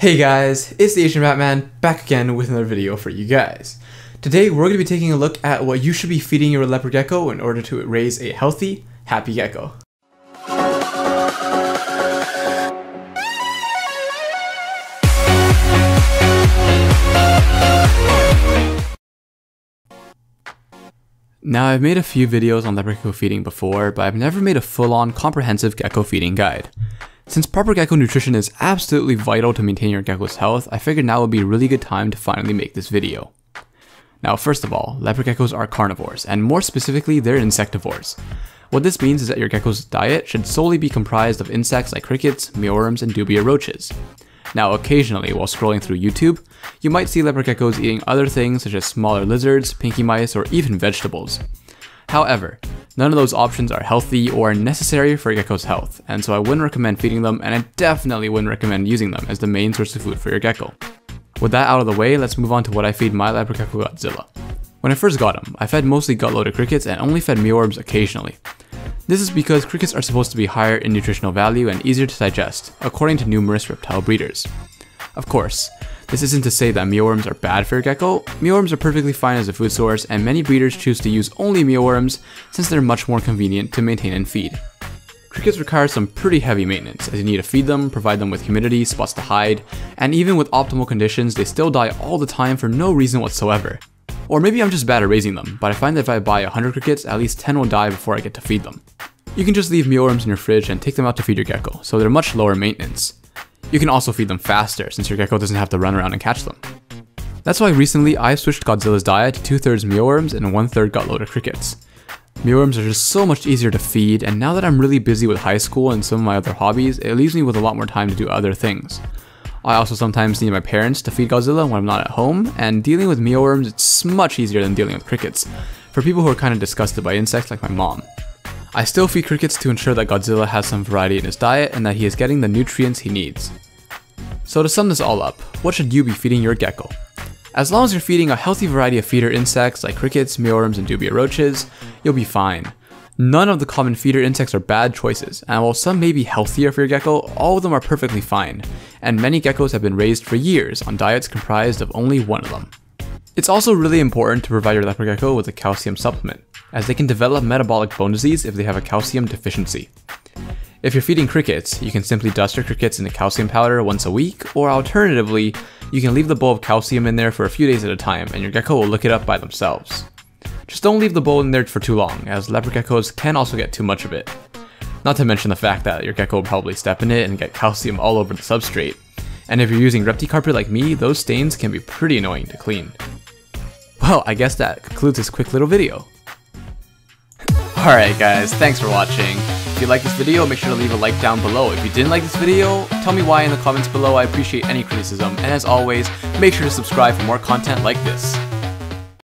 Hey guys, it's the Asian Batman back again with another video for you guys. Today we're going to be taking a look at what you should be feeding your leopard gecko in order to raise a healthy, happy gecko. Now I've made a few videos on leopard gecko feeding before, but I've never made a full-on comprehensive gecko feeding guide. Since proper gecko nutrition is absolutely vital to maintain your gecko's health, I figured now would be a really good time to finally make this video. Now first of all, leopard geckos are carnivores, and more specifically they're insectivores. What this means is that your gecko's diet should solely be comprised of insects like crickets, mealworms, and dubia roaches. Now occasionally, while scrolling through YouTube, you might see leopard geckos eating other things such as smaller lizards, pinky mice, or even vegetables. However, none of those options are healthy or necessary for a gecko's health, and so I wouldn't recommend feeding them, and I definitely wouldn't recommend using them as the main source of food for your gecko. With that out of the way, let's move on to what I feed my leopard gecko Godzilla. When I first got him, I fed mostly gut-loaded crickets and only fed mealworms occasionally. This is because crickets are supposed to be higher in nutritional value and easier to digest, according to numerous reptile breeders. Of course, this isn't to say that mealworms are bad for your gecko. Mealworms are perfectly fine as a food source, and many breeders choose to use only mealworms since they're much more convenient to maintain and feed. Crickets require some pretty heavy maintenance, as you need to feed them, provide them with humidity, spots to hide, and even with optimal conditions, they still die all the time for no reason whatsoever. Or maybe I'm just bad at raising them, but I find that if I buy 100 crickets, at least 10 will die before I get to feed them. You can just leave mealworms in your fridge and take them out to feed your gecko, so they're much lower maintenance. You can also feed them faster, since your gecko doesn't have to run around and catch them. That's why recently I switched Godzilla's diet to 2/3 mealworms and 1/3 gut-loaded crickets. Mealworms are just so much easier to feed, and now that I'm really busy with high school and some of my other hobbies, it leaves me with a lot more time to do other things. I also sometimes need my parents to feed Godzilla when I'm not at home, and dealing with mealworms it's much easier than dealing with crickets, for people who are kind of disgusted by insects like my mom. I still feed crickets to ensure that Godzilla has some variety in his diet and that he is getting the nutrients he needs. So to sum this all up, what should you be feeding your gecko? As long as you're feeding a healthy variety of feeder insects like crickets, mealworms, and dubia roaches, you'll be fine. None of the common feeder insects are bad choices, and while some may be healthier for your gecko, all of them are perfectly fine, and many geckos have been raised for years on diets comprised of only one of them. It's also really important to provide your leopard gecko with a calcium supplement, as they can develop metabolic bone disease if they have a calcium deficiency. If you're feeding crickets, you can simply dust your crickets in a calcium powder once a week, or alternatively, you can leave the bowl of calcium in there for a few days at a time, and your gecko will look it up by themselves. Just don't leave the bowl in there for too long, as leopard geckos can also get too much of it. Not to mention the fact that your gecko will probably step in it and get calcium all over the substrate. And if you're using repti carpet like me, those stains can be pretty annoying to clean. Well, I guess that concludes this quick little video. Alright guys, thanks for watching. If you liked this video, make sure to leave a like down below. If you didn't like this video, tell me why in the comments below. I appreciate any criticism. And as always, make sure to subscribe for more content like this.